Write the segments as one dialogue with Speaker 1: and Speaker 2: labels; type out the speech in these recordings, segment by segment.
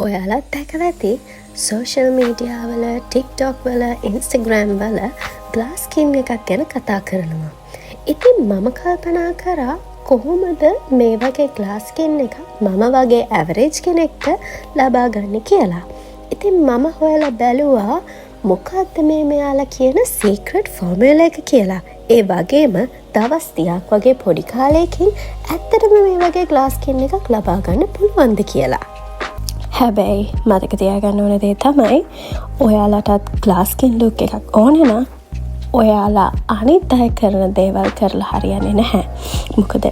Speaker 1: ඔයාලත් දැකලා ඇති social media වල, ටික්ටොක් වල, ඉන්ස්ටාග්‍රෑම් වල ග්ලාස් ස්කින් එකක් ගැන කතා කරනවා. ඉතින් මම කල්පනා කරා කොහොමද මේ වගේ ග්ලාස් ස්කින් එකක් මම වගේ ඇවරේජ් කෙනෙක්ට ලබා ගන්න කියලා. ඉතින් මම හොයලා බැලුවා මොකක්ද මේ මෙයාලා කියන සීක්‍රට් ෆෝමියුලා එක කියලා. ඒ වගේම දවස් 30ක් වගේ පොඩි කාලයකින් ඇත්තටම මේ වගේ ග්ලාස් ස්කින් එකක් ලබා ගන්න පුළුවන්ද කියලා. හැබැයි මතක තියාගන්න ඕන දේ තමයි ඔයාලටත් ග්ලාස් ස්කින් ලුක් එකක් ඕන නම් ඔයාලා අනිත් අය කරන දේවල් කරලා හරියන්නේ නැහැ. මොකද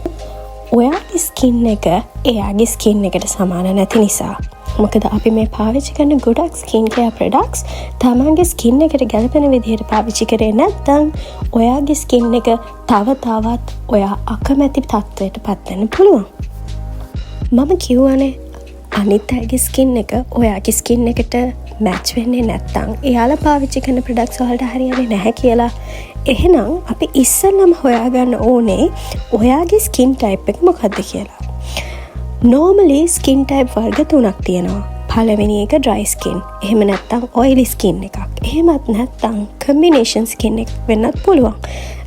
Speaker 1: ඔයාගේ ස්කින් එක එයාගේ ස්කින් එකට සමාන නැති නිසා. මොකද අපි මේ පාවිච්චි කරන ගොඩක් ස්කින් කෙයාර් ප්‍රොඩක්ට්ස් තමන්ගේ ස්කින් එකට ගැලපෙන විදිහට පාවිච්චි කරේ නැත්නම් ඔයාගේ ස්කින් එක තව තවත් ඔයා අකමැති තත්ත්වයට පත් වෙන්න පුළුවන්. මම කියවනේ අනිත් අයගේ ස්කින් එක ඔයාගේ ස්කින් එකට මැච් වෙන්නේ නැත්නම් එයාලා පාවිච්චි කරන ප්‍රොඩක්ට්ස් වලට හරියන්නේ නැහැ කියලා. එහෙනම් අපි ඉස්සෙල්ලම හොයාගන්න ඕනේ ඔයාගේ ස්කින් ටයිප් එක මොකක්ද කියලා. normally skin type වර්ග 3ක් තියෙනවා. පළවෙනි එක dry skin. එහෙම නැත්නම් oily skin එකක්. එහෙමත් නැත්නම් combination skin එකක් වෙන්නත් පුළුවන්.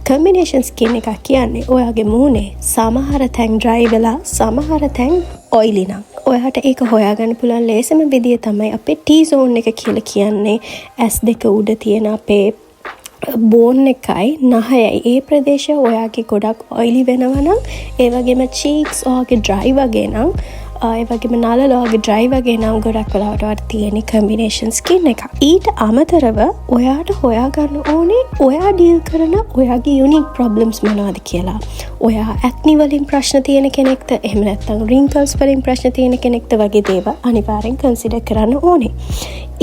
Speaker 1: combination skin එකක් කියන්නේ ඔයාගේ මූණේ සමහර තැන් dry වෙලා සමහර තැන් oily නම්. ඔයාට ඒක හොයාගන්න පුළුවන් ලේසිම විදිය තමයි අපේ T-zone එක කියලා කියන්නේ. S2 උඩ තියෙන අපේ බෝන් එකයි නහයයි ඒ ප්‍රදේශය ඔයාගේ ගොඩක් ඔයිලි වෙනවා නම් ඒ වගේම චීක්ස් ඔයාගේ ඩ්‍රයි වගේ නම් ඒ වගේම නළල ඔයාගේ ඩ්‍රයි වගේ නම් ගොඩක් වෙලාවට තියෙන කම්බිනේෂන් ස්කින් එකක්. ඊට අමතරව ඔයාට හොයාගන්න ඕනේ ඔයා ඩීල් කරන ඔයාගේ යුනික් ප්‍රොබ්ලම්ස් මොනවද කියලා. ඔයා ඇක්නි වලින් ප්‍රශ්න තියෙන කෙනෙක්ද එහෙම නැත්නම් රින්කල්ස් වලින් ප්‍රශ්න තියෙන කෙනෙක්ද වගේ දේවල් අනිවාර්යෙන් කන්සිඩර් කරන්න ඕනේ.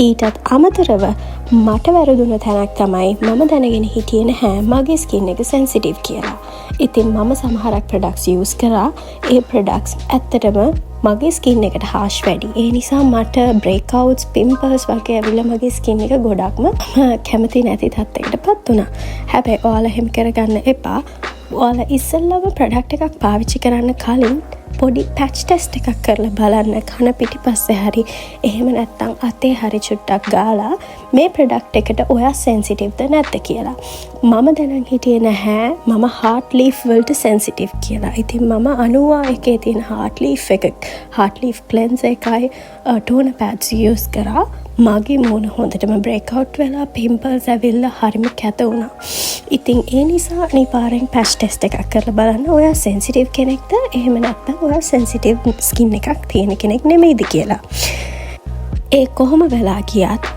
Speaker 1: ඊටත් අමතරව මට වැරදුන තැනක් තමයි මම දැනගෙන හිටියේ නැහැ මගේ ස්කින් එක සෙන්සිටිව් කියලා. ඉතින් මම සමහරක් ප්‍රොඩක්ට්ස් යූස් කරා. ඒ ප්‍රොඩක්ට්ස් ඇත්තටම මගේ ස්කින් එකට හාෂ් වැඩි. ඒ නිසා මට බ්‍රේක්අවුට්ස්, පිම්පල්ස් වගේ ඇවිල්ලා මගේ ස්කින් එක ගොඩක්ම කැමති නැති තත්යකට පත් වුණා. හැබැයි ඔයාලා එහෙම කරගන්න එපා. ඔයාලා ඉස්සෙල්ලාම ප්‍රොඩක්ට් එකක් පාවිච්චි කරන්න කලින් පොඩි පැච් ටෙස්ට් එකක් කරලා බලන්න කන පිටිපස්සේ හරි එහෙම නැත්නම් අතේ හරි චුට්ටක් ගාලා මේ ප්‍රොඩක්ට් එකට ඔයා සෙන්සිටිව්ද නැද්ද කියලා. මම දැනන් හිටියේ නැහැ මම හાર્ට් ලීෆ් වලට සෙන්සිටිව් කියලා. ඉතින් මම 90 එකේ තියෙන හાર્ට් ලීෆ් එක හાર્ට් ලීෆ් ක්ලෙන්සර් එකයි ටෝනර් පැඩ්ස් යූස් කරා. මගේ මූණ හොඳටම බ්‍රේක් අවුට් වෙලා පිම්පල්ස් ඇවිල්ලා හරිම කැත වුණා. ඉතින් ඒ නිසා අනිවාර්යෙන් පැච් ටෙස්ට් එකක් කරලා බලන්න ඔයා සෙන්සිටිව් කෙනෙක්ද එහෙම නැත්නම් ඔයා සෙන්සිටිව් ස්කින් එකක් තියෙන කෙනෙක් නෙමෙයිද කියලා. ඒ කොහොම වෙලා ගියත්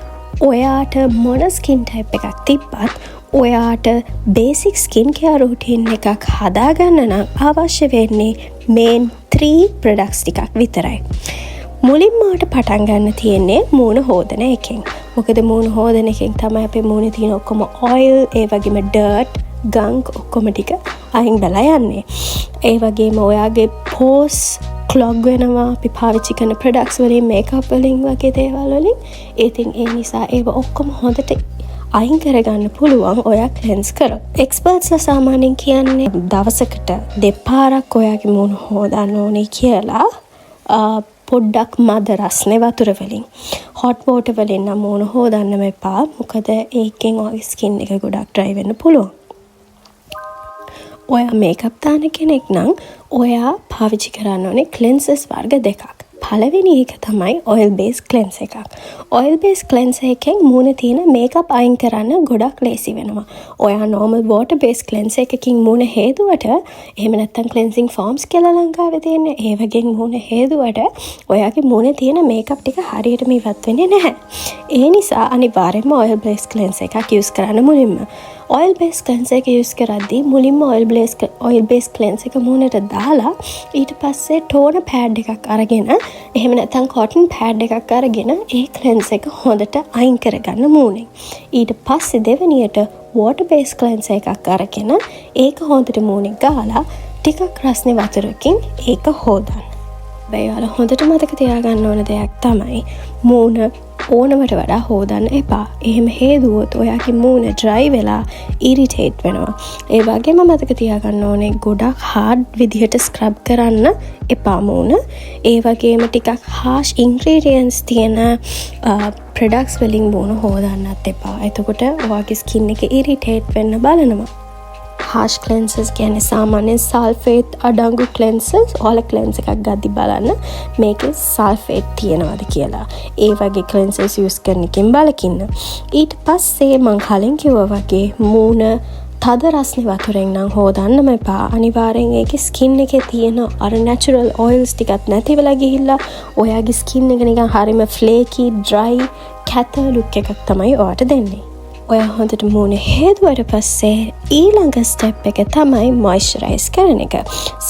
Speaker 1: ඔයාට මොන ස්කින් ටයිප් එකක් තිබ්බත් ඔයාට බේසික් ස්කින් කෙයාර් රූටින් එකක් හදාගන්න නම් අවශ්‍ය වෙන්නේ මේන් 3 ප්‍රොඩක්ට්ස් ටිකක් විතරයි. මුලින්ම මට පටන් ගන්න තියෙන්නේ මූණ හොදන එකෙන්. මොකද මූණ හොදන එකෙන් තමයි අපේ මූණේ තියෙන ඔක්කොම ඔයිල්, ඒ වගේම ඩර්ට්, ගංක් ඔක්කොම ටික අයින් වෙලා යන්නේ. ඒ වගේම ඔයාගේ පෝස් ක්ලොග් වෙනවා අපි පාවිච්චි කරන ප්‍රොඩක්ට්ස් වලින්, මේකප් වලින් වගේ දේවල් වලින්. ඉතින් ඒ නිසා ඒව ඔක්කොම හොඳට අයින් කරගන්න පුළුවන් ඔයා ක්ලෙන්ස් කරොත්. එක්ස්පර්ට්ස්ලා සාමාන්‍යයෙන් කියන්නේ දවසකට දෙපාරක් ඔයාගේ මූණ හොදන්න ඕනේ කියලා. පොඩ්ඩක් මද රස්නේ වතුර වලින්. හොට් වෝටර් වලින් නම් මූණ හොදන්න එපා. මොකද ඒකෙන් ඔයාගේ ස්කින් එක ගොඩක් ඩ්‍රයි වෙන්න පුළුවන්. ඔයා මේකප් දාන කෙනෙක් නම් ඔයා පාවිච්චි කරන්න ඕනේ ක්ලෙන්සර්ස් වර්ග දෙකක්. පළවෙනි එක තමයි ඔයිල් බේස් ක්ලෙන්ස් එකක්. ඔයිල් බේස් ක්ලෙන්ස් එකෙන් මූණේ තියෙන මේකප් අයින් කරන්න ගොඩක් ලේසි වෙනවා. ඔයා normal water base cleanser එකකින් මූණ හේදුවට එහෙම නැත්නම් cleansing foams කියලා ලංකාවේ තියෙන ඒ වගේ මූණ හේදුවට ඔයාගේ මූණේ තියෙන මේකප් ටික හරියටම ඉවත් වෙන්නේ නැහැ. ඒ නිසා අනිවාර්යයෙන්ම oil base cleanser එකක් use කරන්න මුලින්ම. oil base cleanser එක use කරද්දී මුලින්ම oil base cleanser එක මූණට දාලා ඊට පස්සේ toner pad එකක් අරගෙන එහෙම නැත්නම් cotton pad එකක් අරගෙන ඒ cleanser එක හොඳට අයින් කරගන්න මූණෙන්. ඊට පස්සේ දෙවෙනියට water base cleanser එකක් අරගෙන ඒක හොඳට මූණේ ගාලා ටිකක් රස්නේ වතුරකින් ඒක හොදන්න. බැයාල හොඳට මතක තියාගන්න ඕන දෙයක් තමයි මූණ ඕනවට වඩා හෝදන්න එපා. එහෙම හේදුවොත් ඔයාගේ මූණ ඩ්‍රයි වෙලා ඉරිටේට් වෙනවා. ඒ වගේම මතක තියාගන්න ඕනේ ගොඩක් හාඩ් විදිහට ස්ක්‍රබ් කරන්න එපා මූණ. ඒ වගේම ටිකක් හාෂ් ඉන්ග්‍රීඩියන්ස් තියෙන ප්‍රොඩක්ට්ස් වලින් මූණ හෝදන්නත් එපා. එතකොට ඔයාගේ ස්කින් එක ඉරිටේට් වෙන්න බලනවා. harsh cleansers කියන්නේ සාමාන්‍යයෙන් සල්ෆේට් අඩංගු cleansers. ඔයාලා cleanse එකක් ගද්දි බලන්න මේකේ සල්ෆේට් තියෙනවද කියලා. ඒ වගේ cleansers use කරන එකෙන් බලකින්න. ඊට පස්සේ මං කලින් කිව්වා වගේ මූණ තද රස්නේ වතුරෙන් නම් හොදන්නම එපා. අනිවාර්යෙන් ඒකේ ස්කින් එකේ තියෙන අර natural oils ටිකත් නැති වෙලා ගිහිල්ලා ඔයාගේ ස්කින් එක නිකන් හරිම flaky, dry, කැත look එකක් තමයි ඔයාට දෙන්නේ. ඔයා හොඳට මූණ හේදුවට පස්සේ ඊළඟ ස්ටෙප් එක තමයි මොයිස්චරයිස් කරන එක.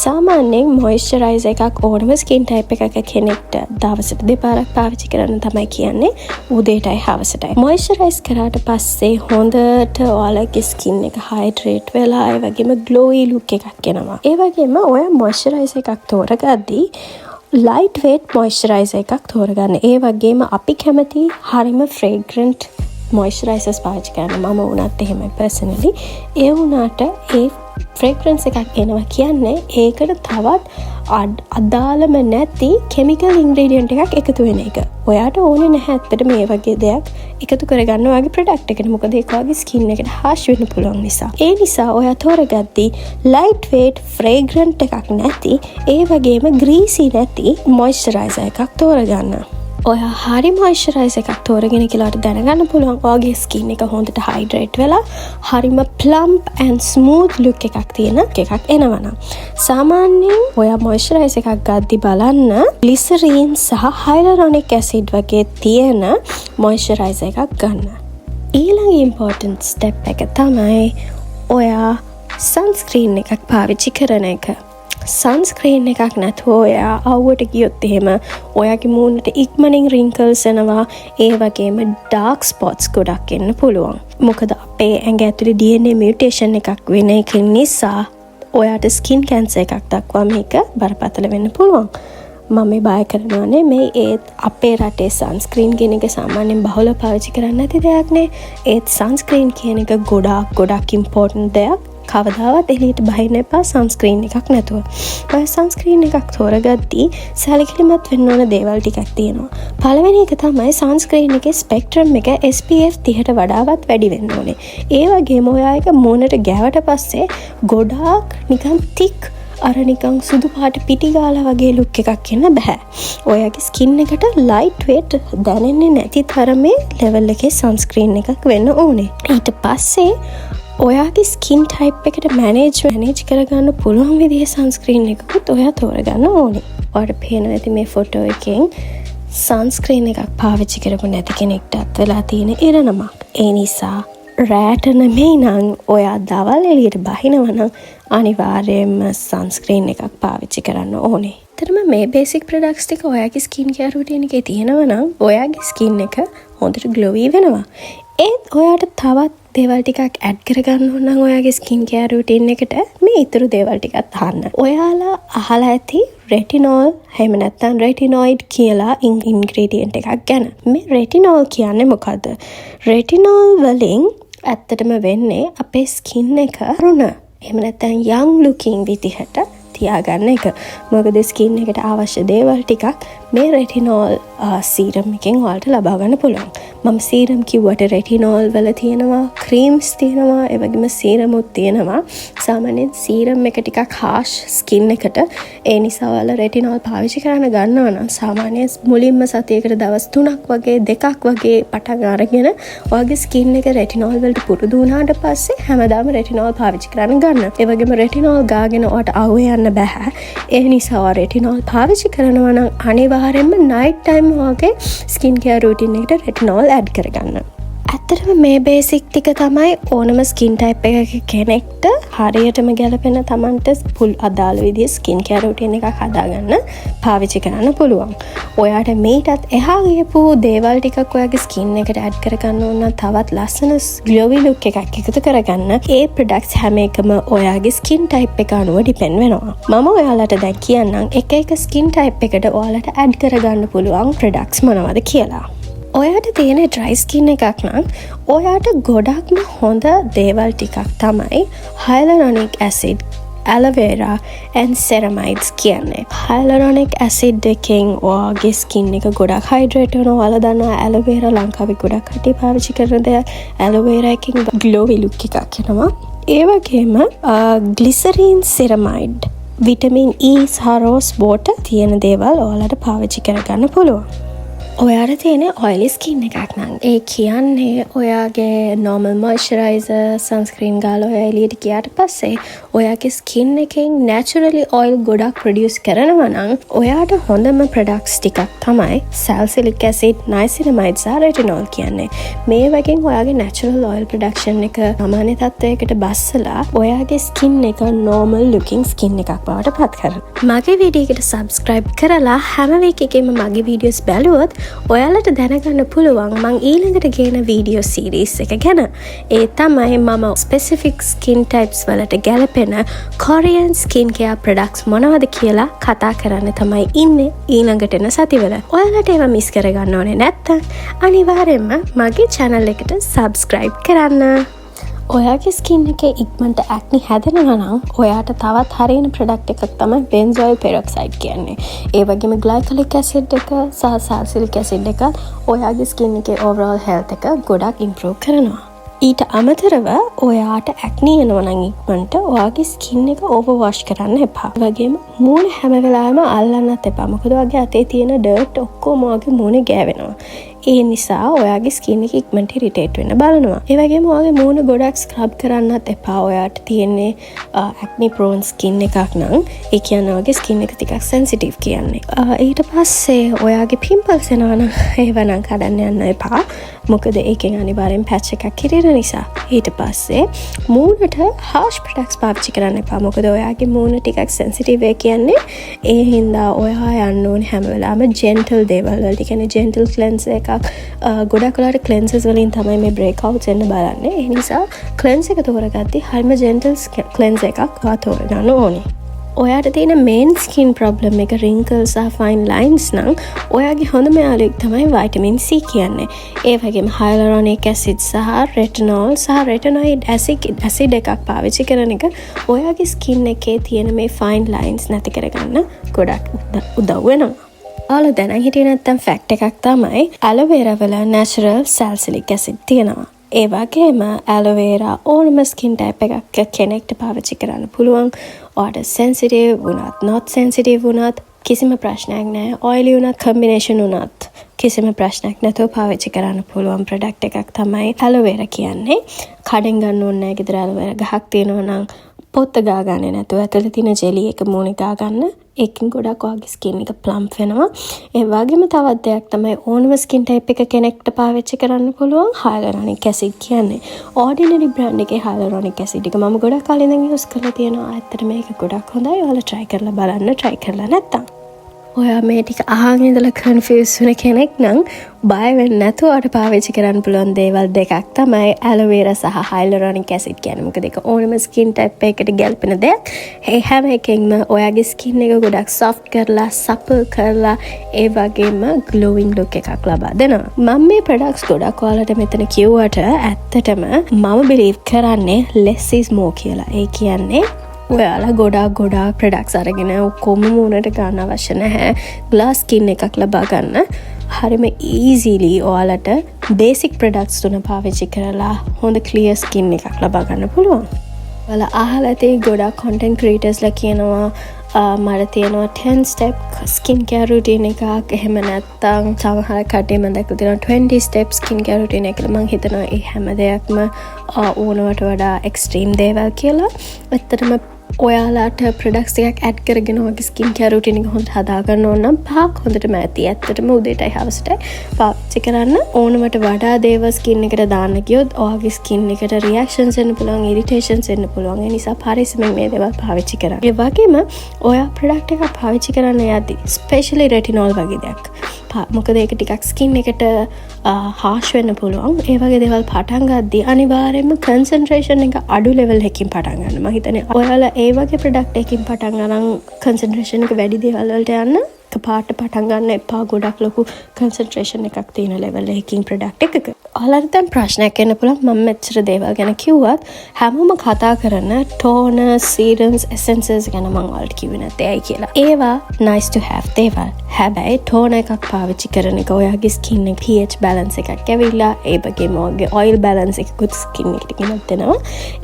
Speaker 1: සාමාන්‍යයෙන් මොයිස්චරයිස් එකක් ඕනම ස්කින් ටයිප් එකක කෙනෙක්ට දවසට දෙපාරක් පාවිච්චි කරන්න තමයි කියන්නේ. උදේටයි හවසටයි. මොයිස්චරයිස් කරාට පස්සේ හොඳට ඔයාලගේ ස්කින් එක හයිඩ්‍රේට් වෙලා ඒ වගේම ග්ලෝයි ලුක් එකක් එනවා. ඒ වගේම ඔයා මොයිස්චරයිස් එකක් තෝරගද්දී ලයිට් වේට් මොයිස්චරයිසර් එකක් තෝරගන්න. ඒ වගේම අපි කැමති හරිම ෆ්‍රේග්‍රන්ට් මොයිස්චරයිසර්ස් පාවිච්චි කරන්න. මම වුණත් එහෙමයි පර්සනලි. ඒ වුණාට ඒ ෆ්‍රේග්‍රන්ස් එකක් එනවා කියන්නේ ඒකට තවත් අදාළම නැති කෙමිකල් ඉන්ග්‍රීඩියන්ට් එකක් එකතු වෙන එක. ඔයාට ඕනේ නැහැ ඇත්තට මේ වගේ දෙයක් එකතු කරගන්න ඔයාගේ ප්‍රොඩක්ට් එකට. මොකද ඒක ඔයාගේ ස්කින් එකට හාෂ් වෙන්න පුළුවන් නිසා. ඒ නිසා ඔයා තෝරගද්දී ලයිට් වේට් ෆ්‍රේග්‍රන්ට් එකක් නැති ඒ වගේම ග්‍රීසි නැති මොයිස්චරයිසර් එකක් තෝරගන්න. ඔයා හරි මොයිස්චරයිසර් එකක් තෝරගෙන කියලාට දැනගන්න පුළුවන් ඔයාගේ ස්කින් එක හොඳට හයිඩ්‍රේට් වෙලා හරිම ප්ලම්ප් ඇන්ඩ් ස්මූත් ලුක් එකක් තියෙන එකක් එනවනම්. සාමාන්‍යයෙන් ඔයා මොයිස්චරයිසර් එකක් ගද්දි බලන්න ග්ලිසරීන් සහ හයිලුරොනික් ඇසිඩ් වගේ තියෙන මොයිස්චරයිසර් එකක් ගන්න. ඊළඟ ඉම්පෝටන්ට් ස්ටෙප් එක තමයි ඔයා සන්ස්ක්‍රීන් එකක් පාවිච්චි කරන එක. සන්ස්ක්‍රීන් එකක් නැතුව ඔයා අවුවට ගියොත් එහෙම ඔයාගේ මූණට ඉක්මනින් රින්කල්ස් එනවා. ඒ වගේම ඩාර්ක් ස්පොට්ස් ගොඩක් එන්න පුළුවන්. මොකද අපේ ඇඟ ඇතුලේ DNA මියුටේෂන් එකක් වෙන එක නිසා ඔයාට ස්කින් කැන්සර් එකක් දක්වා මේක බරපතල වෙන්න පුළුවන්. මම මේ බය කරනවානේ මේ ඒත් අපේ රටේ සන්ස්ක්‍රීන් කියන එක සාමාන්‍යයෙන් බහුල පාවිච්චි කරන්නේ නැති දෙයක් නේ. ඒත් සන්ස්ක්‍රීන් කියන එක ගොඩක් ඉම්පෝටන්ට් දෙයක්. කවදාවත් එළියට බහින්න එපා සන්ස්ක්‍රීන් එකක් නැතුව. ඔය සන්ස්ක්‍රීන් එකක් තෝරගද්දී සැලකිලිමත් වෙන්න ඕන දේවල් ටිකක් තියෙනවා. පළවෙනි එක තමයි සන්ස්ක්‍රීන් එකේ ස්පෙක්ට්‍රම් එක SPF 30ට වඩාවත් වැඩි වෙන්න ඕනේ. ඒ වගේම ඔයා එක මූණට ගෑවට පස්සේ ගොඩාක් නිකන් තික් අර නිකන් සුදු පාට පිටි ගාලා වගේ ලුක් එකක් එන්න බෑ. ඔයාගේ ස්කින් එකට ලයිට් වේට් දැනෙන්නේ නැති තරමේ ලෙවල් එකේ සන්ස්ක්‍රීන් එකක් වෙන්න ඕනේ. ඊට පස්සේ ඔයාගේ ස්කින් ටයිප් එකට මැනේජ් කරගන්න පුළුවන් විදිහේ සන්ස්ක්‍රීන් එකකුත් ඔයා තෝරගන්න ඕනේ. ඔයාට පේනවා ඇති මේ ෆොටෝ එකෙන් සන්ස්ක්‍රීන් එකක් පාවිච්චි කරපු නැති කෙනෙක්ටත් වෙලා තියෙන ඉරණමක්. ඒ නිසා රෑට නෙමෙයි නම් ඔයා දවල් එළියට බහිනවා නම් අනිවාර්යයෙන්ම සන්ස්ක්‍රීන් එකක් පාවිච්චි කරන්න ඕනේ. ඇත්තටම මේ බේසික් ප්‍රොඩක්ට්ස් ටික ඔයාගේ ස්කින් කෙයාර් රූටින් එකේ තියෙනවා නම් ඔයාගේ ස්කින් එක හොඳට ග්ලෝවි වෙනවා. ඒත් ඔයාට තවත් දේවල් ටිකක් ඇඩ් කරගන්න ඕන නම් ඔයාගේ ස්කින් කෙයාර් රූටින් එකට මේ ඊතුරු දේවල් ටිකත් අහන්න. ඔයාලා අහලා ඇති රෙටිනෝල් එහෙම නැත්නම් රෙටිනොයිඩ් කියලා ඉන්ග්‍රීඩියන්ට් එකක් ගැන. මේ රෙටිනෝල් කියන්නේ මොකද්ද? රෙටිනෝල් වලින් ඇත්තටම වෙන්නේ අපේ ස්කින් එක රුණ එහෙම නැත්නම් යං ලුකින් විදිහට තියාගන්න එක. මොකද ස්කින් එකට අවශ්‍ය දේවල් ටිකක් මේ රෙටිනෝල් සීරම් එකෙන් ඔයාලට ලබා ගන්න පුළුවන්. මම සීරම් කිව්වට රෙටිනෝල් වල තියෙනවා, ක්‍රීම්ස් තියෙනවා, ඒ වගේම සීරමුත් තියෙනවා. සාමාන්‍යයෙන් සීරම් එක ටිකක් හාෂ් ස්කින් එකට. ඒ නිසා ඔයාලා රෙටිනෝල් පාවිච්චි කරන්න ගන්නවා නම් සාමාන්‍යයෙන් මුලින්ම සතියකට දවස් 3ක් වගේ 2ක් වගේ පටන් අරගෙන ඔයාගේ ස්කින් එක රෙටිනෝල් වලට පුරුදු වුණාට පස්සේ හැමදාම රෙටිනෝල් පාවිච්චි කරන්න ගන්න. ඒ වගේම රෙටිනෝල් ගාගෙන ඔයාට අවුවේ යන්න බෑ. ඒ නිසා ඔයා රෙටිනෝල් පාවිච්චි කරනවා නම් අනිවාර්යයෙන්ම නයිට් ටයිම් වගේ ස්කින් කෙයාර් රූටින් එකට රෙටිනෝල් ඇඩ් කරගන්න. ඇත්තටම මේ බේසික් ටික තමයි ඕනම ස්කින් ටයිප් එකක කෙනෙක්ට හරියටම ගැලපෙන තමන්ට අදාළ විදිහේ ස්කින් කෙයාර් රුටින් එකක් හදාගන්න පාවිච්චි කරන්න පුළුවන්. ඔයාට මේකටත් එහා ගියපු දේවල් ටිකක් ඔයාගේ ස්කින් එකට ඇඩ් කරගන්න ඕන නම් තවත් ලස්සන ග්ලෝවි ලුක් එකක් එකතු කරගන්න ඒ ප්‍රොඩක්ට්ස් හැම එකම ඔයාගේ ස්කින් ටයිප් එක අනුව ඩිපෙන්ඩ් වෙනවා. මම ඔයාලට දැන් කියන්නම් එක ස්කින් ටයිප් එකට ඔයාලට ඇඩ් කරගන්න පුළුවන් ප්‍රොඩක්ට්ස් මොනවද කියලා. ඔයාට තියෙන ඩ්‍රයි ස්කින් එකක් නම් ඔයාට ගොඩක්ම හොඳ දේවල් ටිකක් තමයි හයලුරොනික් ඇසිඩ්, ඇලෝවෙරා and ceramides කියන්නේ. හයලුරොනික් ඇසිඩ් එකෙන් ඔයාගේ ස්කින් එක ගොඩක් හයිඩ්‍රේට් වෙනවා. ඔයාලා දන්නවා ඇලෝවෙරා ලංකාවේ ගොඩක් කටි පාවිච්චි කරන දෙයක්. ඇලෝවෙරා එකෙන් ග්ලෝවි ලුක් එකක් එනවා. ඒ වගේම ග්ලිසරින් සෙරමයිඩ්, විටමින් E සහ රෝස් වෝටර් තියෙන දේවල් ඔයාලට පාවිච්චි කරගන්න පුළුවන්. ඔයාට තියෙන ඔයිලි ස්කින් එකක් නම් ඒ කියන්නේ ඔයාගේ normal moisturizer sunscreen ගාලා ඔයා එළියට ගියාට පස්සේ ඔයාගේ ස්කින් එකෙන් naturally oil ගොඩක් produce කරනවා නම් ඔයාට හොඳම products ටිකක් තමයි salicylic acid, niacinamide සහ retinol කියන්නේ. මේ වගේ ඔයාගේ natural oil production එක සාමාන්‍ය තත්ත්වයකට බස්සලා ඔයාගේ ස්කින් එක normal looking skin එකක් බවට පත් කරනවා. මගේ වීඩියෝ එකට subscribe කරලා හැම week එකේම මගේ videos බැලුවොත් ඔයාලට දැනගන්න පුළුවන් මං ඊළඟට ගේන වීඩියෝ සීරීස් එක ගැන. ඒ තමයි මම ස්පෙසිෆික් ස්කින් ටයිප්ස් වලට ගැලපෙන කොරියන් ස්කින් කෙයාර් ප්‍රොඩක්ට්ස් මොනවද කියලා කතා කරන්න තමයි ඉන්නේ ඊළඟට එන සතිවල. ඔයාලට ඒවා මිස් කරගන්න ඕනේ නැත්තම් අනිවාර්යෙන්ම මගේ channel එකට subscribe කරන්න. ඔයාගේ ස්කින් එකේ ඉක්මනට ඇක්නි හැදෙනවා නම් ඔයාට තවත් හරියන ප්‍රොඩක්ට් එකක් තමයි බෙන්සෝයිල් පෙරොක්සයිඩ් කියන්නේ. ඒ වගේම ග්ලයිකොලික් ඇසිඩ් එක සහ සාල්සිලික් ඇසිඩ් එක ඔයාගේ ස්කින් එකේ ඕවර්ऑල් හෙල්ත් එක ගොඩක් ඉම්ප්‍රූව් කරනවා. ඊට අමතරව ඔයාට ඇක්නි එනවා නම් ඉක්මනට ඔයාගේ ස්කින් එක ඕවර් වොෂ් කරන්න එපා. ඒ වගේම මූණ හැම වෙලාවෙම අල්ලන්නත් එපා. මොකද ඔයාගේ අතේ තියෙන ඩර්ට් ඔක්කොම ඔයාගේ මූණේ ගෑවෙනවා. ඒ නිසා ඔයාගේ ස්කින් එක ඉක්මනට ඉරිටේට් වෙන්න බලනවා. ඒ වගේම ඔයාගේ මූණ ගොඩක් ස්ක්‍රබ් කරන්නත් එපා. ඔයාට තියෙන්නේ ඇක්නි ප්‍රෝන් ස්කින් එකක් නම් ඒ කියන්නේ ඔයාගේ ස්කින් එක ටිකක් සෙන්සිටිව් කියන්නේ. ඊට පස්සේ ඔයාගේ පිම්පල්ස් එනවා නම් ඒව නම් කඩන්න යන්න එපා. මොකද ඒකෙන් අනිවාර්යෙන් පැච් එකක් කිරින නිසා. ඊට පස්සේ මූණට harsh products පාවිච්චි කරන්න එපා. මොකද ඔයාගේ මූණ ටිකක් සෙන්සිටිව් ඒ කියන්නේ ඒ හින්දා ඔයා යන්න ඕනේ හැම වෙලාවෙම gentle දේවල් වලට. ඒ කියන්නේ gentle cleanse එකක් ගොඩක් වෙලාවට cleanses වලින් තමයි මේ breakouts එන්න බලන්නේ. ඒ නිසා cleanse එක තෝරගත්තී හරිම gentle cleanse එකක් තෝරගන්න ඕනේ. ඔයාට තියෙන main skin problem එක wrinkles සහ fine lines නම් ඔයාගේ හොඳම යාළුවෙක් තමයි vitamin C කියන්නේ. ඒ වගේම hyaluronic acid සහ retinol සහ retinoid acid එකක් පාවිච්චි කරන එක ඔයාගේ skin එකේ තියෙන මේ fine lines නැති කරගන්න ගොඩක් උදව් වෙනවා. ඔයාලා දැනන් හිටියේ නැත්තම් ෆැක්ට් එකක් තමයි ඇලෝවෙරා වල natural salicylic acid තියෙනවා. ඒ වගේම ඇලෝවෙරා ඕනම ස්කින් ටයිප් එකක් කෙනෙක්ට පාවිච්චි කරන්න පුළුවන්. ඔයාට සෙන්සිටිව් වුණත් not සෙන්සිටිව් වුණත් කිසිම ප්‍රශ්නයක් නැහැ. ඔයිලි වුණත් කම්බිනේෂන් වුණත් කිසිම ප්‍රශ්නයක් නැතුව පාවිච්චි කරන්න පුළුවන් ප්‍රොඩක්ට් එකක් තමයි ඇලෝවෙරා කියන්නේ. කඩෙන් ගන්න ඕනේ නැහැ. ගෙදර ඇලෝවෙරා ගහක් තියෙනවා නම් පොත්ත ගා ගන්න නැතුව ඇතුළේ තියෙන ජෙලි එක මූණේ ගා ගන්න. ඒකෙන් ගොඩක් ඔයාගේ ස්කින් එක ප්ලම්ප් වෙනවා. ඒ වගේම තවත් දෙයක් තමයි ඕනම ස්කින් ටයිප් එක කෙනෙක්ට පාවිච්චි කරන්න පුළුවන් hyaluronic acid කියන්නේ. ordinary brand එකේ hyaluronic acid එක මම ගොඩක් කලින් ඉඳන් යූස් කරලා තියෙනවා. ඇත්තට මේක ගොඩක් හොඳයි. ඔයාලා try කරලා බලන්න. try කරලා නැත්තම් ඔයා මේ ටික අහන් ඉඳලා කන්ෆියුස් වෙන කෙනෙක් නම් බය වෙන්න නැතුව අර පාවිච්චි කරන්න පුළුවන් දේවල් දෙකක් තමයි ඇලෝවෙරා සහ hyaluronic acid කියන්නේ. මොකද ඒක ඕනම ස්කින් ටයිප් එකකට ගැලපෙන දෙයක්. ඒ හැම එකෙන්ම ඔයාගේ ස්කින් එක ගොඩක් soft කරලා, supple කරලා ඒ වගේම glowing look එකක් ලබා දෙනවා. මම මේ products ගොඩක් ඔයාලට මෙතන කිව්වට ඇත්තටම මම believe කරන්නේ less is more කියලා. ඒ කියන්නේ ඔයාලා ගොඩක් ප්‍රොඩක්ට්ස් අරගෙන ඔක්කොම මූණට ගන්න අවශ්‍ය නැහැ. ග්ලාස් ස්කින් එකක් ලබා ගන්න හරිම ඊසිලි ඔයාලට බේසික් ප්‍රොඩක්ට්ස් තුන පාවිච්චි කරලා හොඳ ක්ලියර් ස්කින් එකක් ලබා ගන්න පුළුවන්. ඔයාලා අහලා ඇති ගොඩක් content creatorsලා කියනවා මට තියෙනවා 10 step skin care routine එකක්. එහෙම නැත්නම් සමහර කටේ මම දැක්කලා තියෙනවා 20 step skin care routine එක. මම හිතනවා ඒ හැම දෙයක්ම ඕනවට වඩා extreme දේවල් කියලා. ඇත්තටම ඔයාලාට ප්‍රොඩක්ට්ස් එකක් ඇඩ් කරගෙන ඔයාගේ ස්කින් කෙයාර් රූටින් එක හොඳට හදාගන්න ඕන නම් 5ක් හොඳටම ඇති. ඇත්තටම උදේටයි හවසටයි පාවිච්චි කරන්න. ඕනමට වඩා දේවල් ස්කින් එකට දාන්න ගියොත් ඔයාගේ ස්කින් එකට රියැක්ෂන්ස් එන්න පුළුවන්, ඉරිටේෂන්ස් එන්න පුළුවන්. ඒ නිසා පරිස්සමෙන් මේ දේවල් පාවිච්චි කරන්න. ඒ වගේම ඔයා ප්‍රොඩක්ට් එකක් පාවිච්චි කරන්න යද්දී ස්පෙෂලි රෙටිනෝල් වගේ දෙයක්. මොකද ඒක ටිකක් ස්කින් එකට හාෂ් වෙන්න පුළුවන්. ඒ වගේ දේවල් පටන් ගද්දී අනිවාර්යයෙන්ම කන්සන්ට්‍රේෂන් එක අඩු ලෙවල් එකකින් පටන් ගන්න. මම හිතන්නේ ඔයාලා ඒ වගේ ප්‍රොඩක්ට් එකකින් පටන් ගන්න කන්සන්ට්‍රේෂන් එක වැඩි දේවල් වලට යන්න පාට පටන් ගන්න එපා. ගොඩක් ලොකු කන්සන්ට්‍රේෂන් එකක් තියෙන ලෙවල් එකකින් ප්‍රොඩක්ට් එකක. ඔයාලට දැන් ප්‍රශ්නයක් එන්න පුළුවන් මම මෙච්චර දේවල් ගැන කිව්වත් හැමෝම කතා කරන ටෝනර්, සීරම්ස්, එසෙන්සස් ගැන මම ඔයාලට කිව්වේ නැත්තේ ඇයි කියලා. ඒවා nice to have දේවල්. හැබැයි ටෝනර් එකක් පාවිච්චි කරන එක ඔයාගේ ස්කින් එක pH balance එකක් ඇවිල්ලා ඒ වගේම ඔයාගේ oil balance එකකුත් ස්කින් එකට ගෙනත් දෙනවා.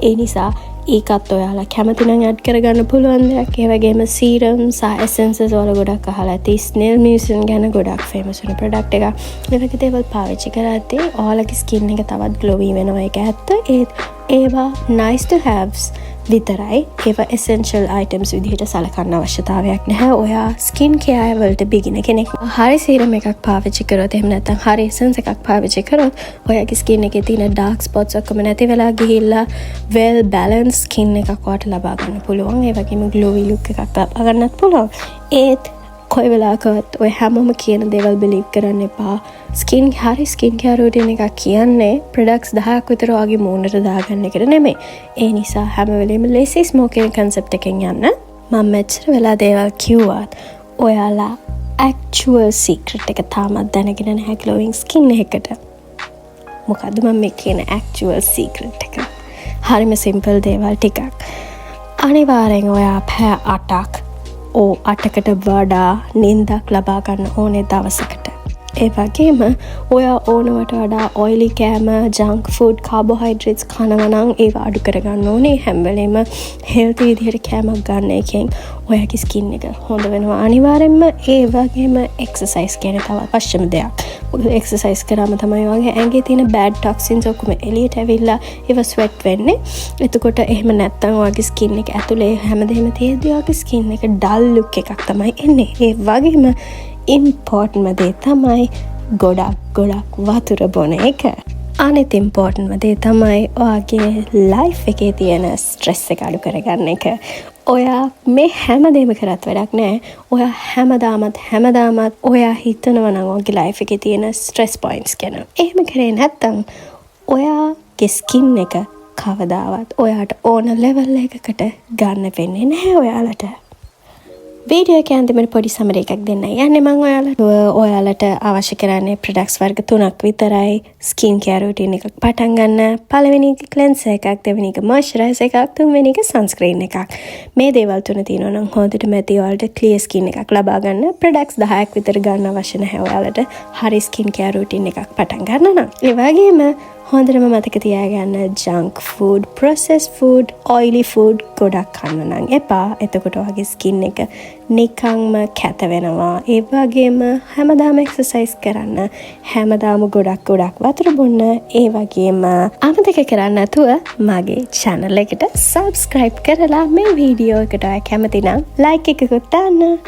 Speaker 1: ඒ නිසා ඒකත් ඔයාලා කැමති නම් ඇඩ් කරගන්න පුළුවන් දෙයක්. ඒ වගේම සීරම්ස් සහ එසෙන්සස් වල ගොඩක් අහලා ඇති. ස්නෙල් මියුසින් ගැන ගොඩක් ෆේමස් වෙන ප්‍රොඩක්ට් එකක්. ඒ වගේ දේවල් පාවිච්චි කරද්දී ඔයාලගේ ස්කින් එක තවත් ග්ලෝවි වෙනවා. ඒක ඇත්ත. ඒවා nice to haves විතරයි. ඒවා essential items විදිහට සලකන්න අවශ්‍යතාවයක් නැහැ. ඔයා ස්කින් කෙයාර් වලට බිගින කෙනෙක්. හරි සීරම් එකක් පාවිච්චි කරොත් එහෙම නැත්නම් හරි එසෙන්ස් එකක් පාවිච්චි කරොත් ඔයාගේ ස්කින් එකේ තියෙන dark spots ඔක්කොම නැති වෙලා ගිහිල්ලා well balanced ස්කින් එකක් ඔයාට ලබා ගන්න පුළුවන්. ඒ වගේම glowy look එකක් ලබා ගන්නත් පුළුවන්. ඒත් කොයි වෙලාවකවත් ඔය හැමෝම කියන දේවල් බිලීව් කරන්න එපා. හරි ස්කින් කෙයාර් රූටින් එකක් කියන්නේ ප්‍රොඩක්ට්ස් 10ක් විතර ඔයාගේ මූණට දාගන්න එකට නෙමෙයි. ඒ නිසා හැම වෙලේම lazy smoking concept එකෙන් යන්න. මම මෙච්චර වෙලා දේවල් කිව්වත් ඔයාලා actual secret එක තාමත් දැනගෙන නැහැ glowing skin එකකට. මොකද්ද මම මේ කියන actual secret එක? හරිම simple දේවල් ටිකක්. අනිවාර්යෙන් ඔයා පැය 8ක් 8කට වඩා නින්දක් ලබා ගන්න ඕනේ දවසකට. ඒ වගේම ඔයා ඕනවට වඩා ඔයිලි කෑම, ජංක් ෆුඩ්, කාබෝහයිඩ්‍රේට්ස් කනවා නම් ඒවා අඩු කරගන්න ඕනේ. හැම වෙලේම හෙල්ති විදිහට කෑමක් ගන්න එකෙන් ඔයාගේ ස්කින් එක හොඳ වෙනවා. අනිවාර්යෙන්ම ඒ වගේම එක්සර්සයිස් කියන තව අවශ්‍යම දෙයක්. මොකද එක්සර්සයිස් කරාම තමයි ඔයාගේ ඇඟේ තියෙන බෑඩ් ටොක්සින්ස් ඔක්කොම එළියට ඇවිල්ලා ඒවා ස්වෙට් වෙන්නේ. එතකොට එහෙම නැත්තම් ඔයාගේ ස්කින් එක ඇතුලේ හැමදේම තියෙද්දි ඔයාගේ ස්කින් එක ඩල් ලුක් එකක් තමයි එන්නේ. ඒ වගේම ඉම්පෝර්ටන්ට්ම දේ තමයි ගොඩක් වතුර බොන එක. අනෙත් ඉම්පෝර්ටන්ට්ම දේ තමයි ඔයාගේ ලයිෆ් එකේ තියෙන ස්ට්‍රෙස් එක අඩු කරගන්න එක. ඔයා මේ හැමදේම කරත් වැඩක් නෑ. ඔයා හැමදාමත් ඔයා හිතනවා නම් ඔයාගේ ලයිෆ් එකේ තියෙන ස්ට්‍රෙස් පොයින්ට්ස් ගැන. එහෙම කරේ නැත්තම් ඔයාගේ ස්කින් එක කවදාවත් ඔයාට ඕන ලෙවල් එකකට ගන්න වෙන්නේ නැහැ ඔයාලට. වීඩියෝ එක අන්තිමට පොඩි සමරි එකක් දෙන්න යන්නේ මම ඔයාලට අවශ්‍ය කරන්නේ ප්‍රොඩක්ට්ස් වර්ග 3ක් විතරයි. ස්කින් කෙයාර් රූටින් එකක් පටන් ගන්න. පළවෙනි එක ක්ලෙන්සර් එකක්, දෙවෙනි එක මොයිස්චරයිසර් එකක්, තුන්වෙනි එක සන්ස්ක්‍රීන් එකක්. මේ දේවල් තුන තියෙනවා නම් හොඳටම ඇති ඔයාලට ක්ලියර් ස්කින් එකක් ලබා ගන්න. ප්‍රොඩක්ට්ස් 10ක් විතර ගන්න අවශ්‍ය නැහැ ඔයාලට හරි ස්කින් කෙයාර් රූටින් එකක් පටන් ගන්න නම්. ඒ වගේම හොඳටම මතක තියාගන්න junk food, processed food, oily food ගොඩක් කන්න නම් එපා. එතකොට ඔයාගේ ස්කින් එක නිකන්ම කැත වෙනවා. ඒ වගේම හැමදාම එක්සර්සයිස් කරන්න. හැමදාම ගොඩක් වතුර බොන්න. ඒ වගේම අමතක කරන්න නැතුව මගේ channel එකට subscribe කරලා මේ වීඩියෝ එකට කැමති නම් like එකකුත් දාන්න.